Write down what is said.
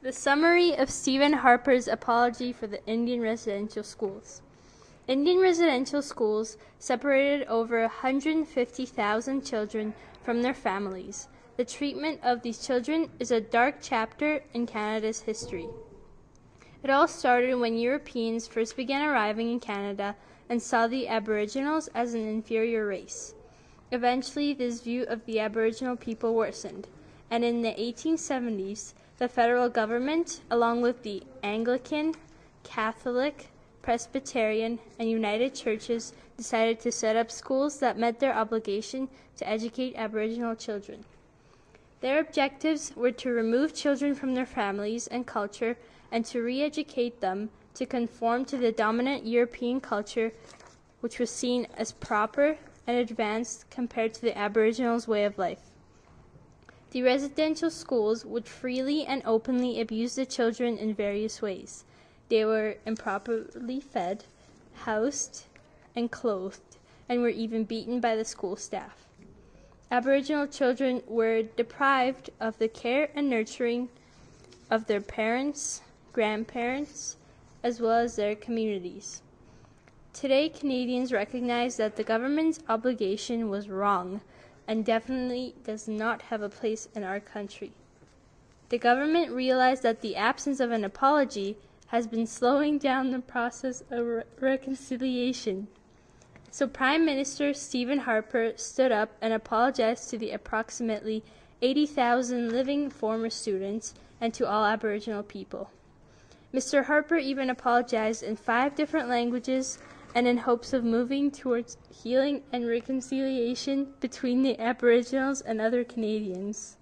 The summary of Stephen Harper's apology for the Indian residential schools. Indian residential schools separated over 150,000 children from their families. The treatment of these children is a dark chapter in Canada's history. It all started when Europeans first began arriving in Canada and saw the Aboriginals as an inferior race. Eventually, this view of the Aboriginal people worsened, and in the 1870s, the federal government, along with the Anglican, Catholic, Presbyterian, and United Churches, decided to set up schools that met their obligation to educate Aboriginal children. Their objectives were to remove children from their families and culture and to re-educate them to conform to the dominant European culture, which was seen as proper and advanced compared to the Aboriginals' way of life. The residential schools would freely and openly abuse the children in various ways. They were improperly fed, housed, and clothed, and were even beaten by the school staff. Aboriginal children were deprived of the care and nurturing of their parents, grandparents, as well as their communities. Today, Canadians recognize that the government's obligation was wrong and definitely does not have a place in our country. The government realized that the absence of an apology has been slowing down the process of reconciliation. So Prime Minister Stephen Harper stood up and apologized to the approximately 80,000 living former students and to all Aboriginal people. Mr. Harper even apologized in 5 different languages and in hopes of moving towards healing and reconciliation between the Aboriginals and other Canadians.